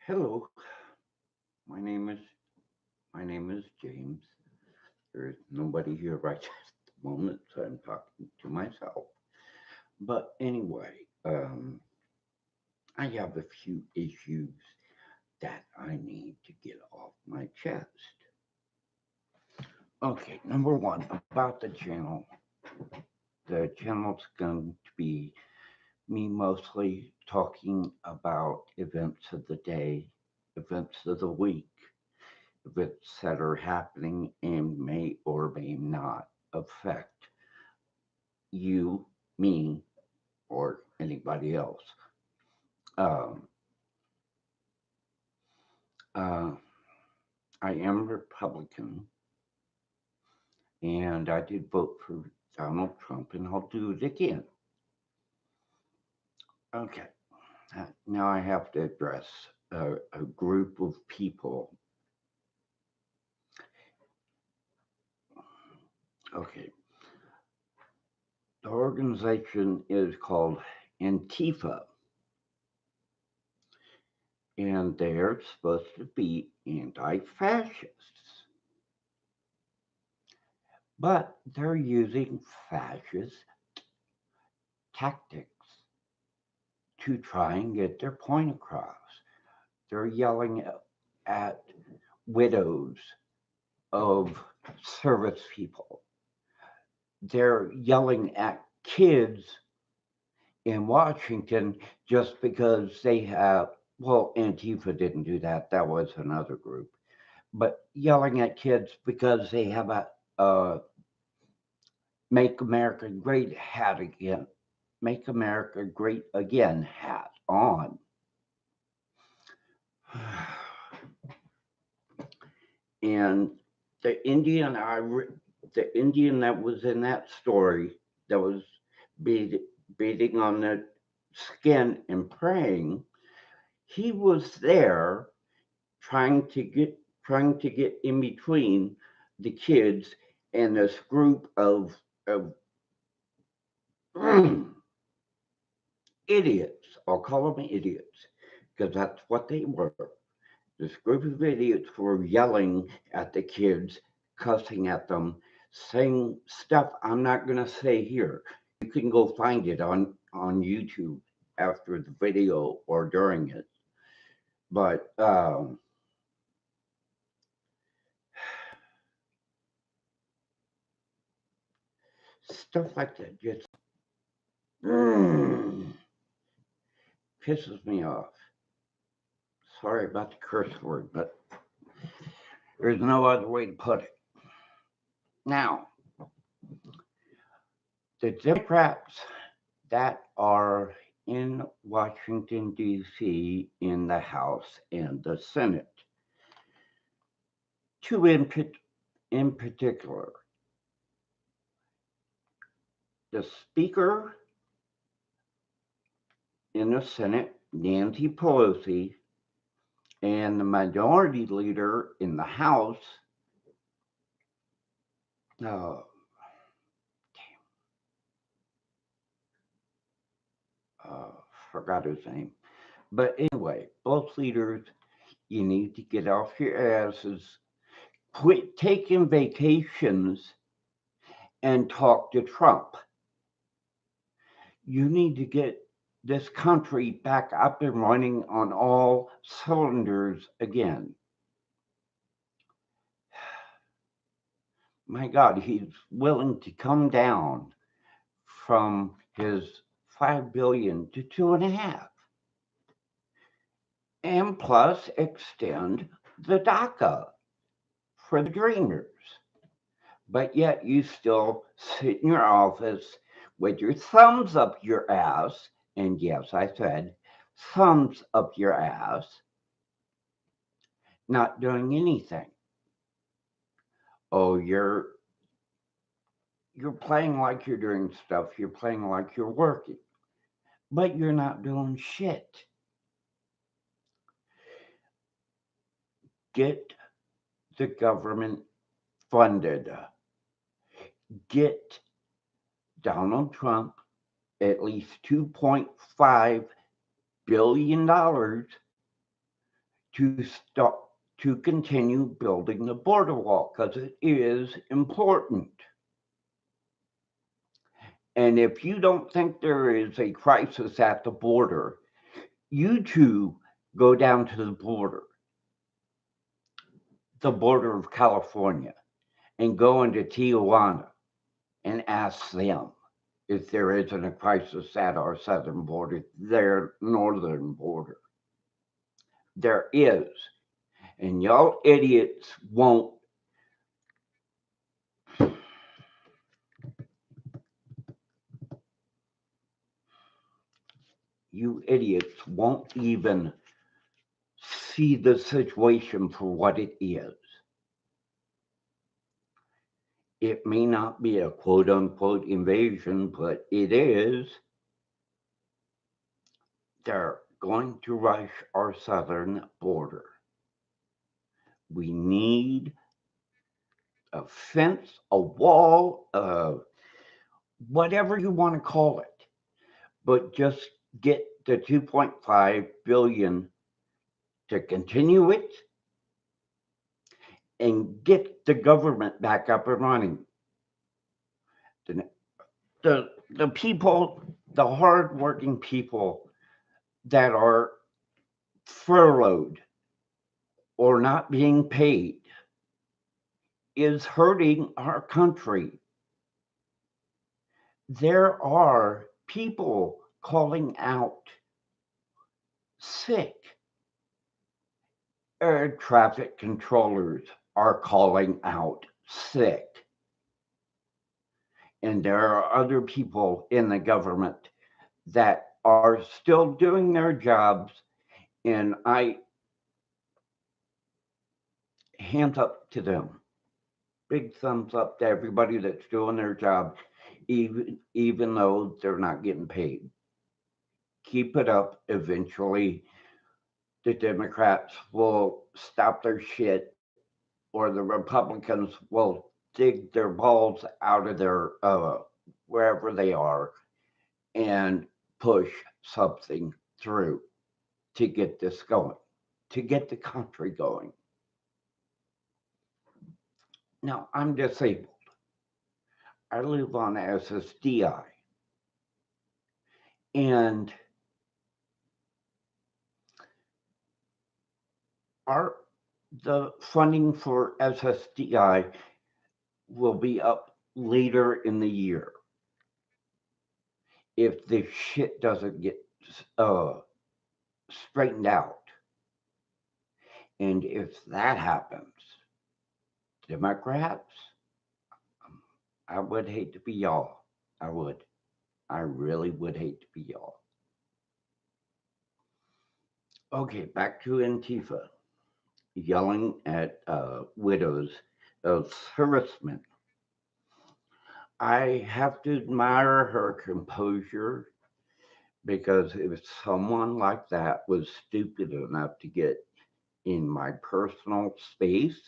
Hello, my name is James. There's nobody here right at the moment, so I'm talking to myself. But anyway, I have a few issues that I need to get off my chest. Okay, number one, about the channel. The channel's going to be me mostly talking about events of the day, events of the week, events that are happening and may or may not affect you, me, or anybody else. Um, uh, I am Republican, and I did vote for Donald Trump, and I'll do it again. Okay, now I have to address a group of people. Okay, the organization is called Antifa, and they're supposed to be anti fascists, but they're using fascist tactics to try and get their point across. They're yelling at widows of service people. They're yelling at kids in Washington just because they have, well, Antifa didn't do that. That was another group. But yelling at kids because they have a Make America Great hat again. Make America Great Again hat on. And the Indian the Indian that was in that story that was beat, beating on the skin and praying, he was there trying to get in between the kids and this group of idiots. I'll call them idiots because that's what they were. This group of idiots were yelling at the kids, cussing at them, saying stuff I'm not going to say here. You can go find it on YouTube after the video or during it. But stuff like that just mm, pisses me off. Sorry about the curse word, but there's no other way to put it. Now, the Democrats that are in Washington, D.C., in the House and the Senate, two in particular, the Speaker in the Senate, Nancy Pelosi, and the Minority Leader in the House, uh, uh, forgot his name. But anyway, both leaders, you need to get off your asses, quit taking vacations, and talk to Trump. You need to get this country back up and running on all cylinders again. My God, he's willing to come down from his 5 billion to 2.5, and plus extend the DACA for the dreamers. But yet you still sit in your office with your thumbs up your ass, and yes, I said thumbs up your ass, not doing anything. Oh, you're playing like you're doing stuff, you're playing like you're working, but you're not doing shit. Get the government funded. Get Donald Trump at least $2.5 billion to stop to continue building the border wall because it is important. And if you don't think there is a crisis at the border, you too go down to the border of California, and go into Tijuana and ask them if there isn't a crisis at our southern border, their northern border. There is. And y'all idiots won't. You idiots won't even see the situation for what it is. It may not be a quote unquote invasion, but it is. They're going to rush our southern border. We need a fence, a wall, whatever you want to call it, but just get the 2.5 billion to continue it and get the government back up and running. The people, the hardworking people that are furloughed or not being paid is hurting our country. There are people calling out sick. Air traffic controllers are calling out sick. And there are other people in the government that are still doing their jobs. And I hands up to them. Big thumbs up to everybody that's doing their job, even though they're not getting paid. Keep it up. Eventually, the Democrats will stop their shit, or the Republicans will dig their balls out of their wherever they are and push something through to get this going, to get the country going. Now, I'm disabled. I live on SSDI. And the funding for SSDI will be up later in the year if this shit doesn't get straightened out. And if that happens, Democrats, I would hate to be y'all. I would. I really would hate to be y'all. Okay, back to Antifa yelling at widows of servicemen. I have to admire her composure because if someone like that was stupid enough to get in my personal space,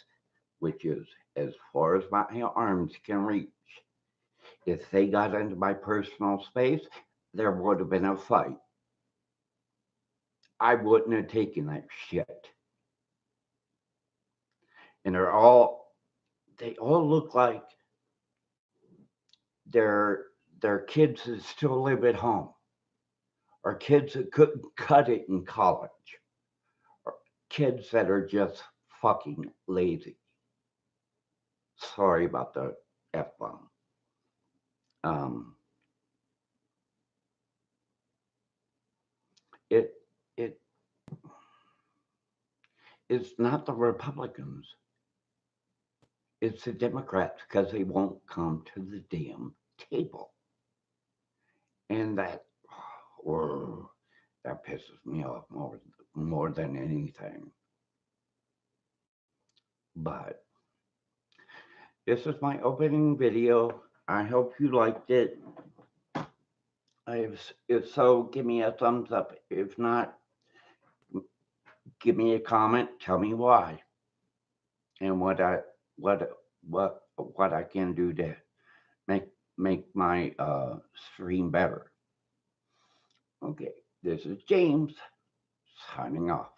which is as far as my arms can reach, if they got into my personal space, there would have been a fight. I wouldn't have taken that shit. And they all look like their kids that still live at home, or kids that couldn't cut it in college, or kids that are just fucking lazy. Sorry about the F bomb. Um, it it it's not the Republicans, it's the Democrats because they won't come to the damn table, and oh, that pisses me off more than anything. But this is my opening video. I hope you liked it. If so, give me a thumbs up. If not, give me a comment. Tell me why and what I can do to make my stream better. Okay, this is James signing off.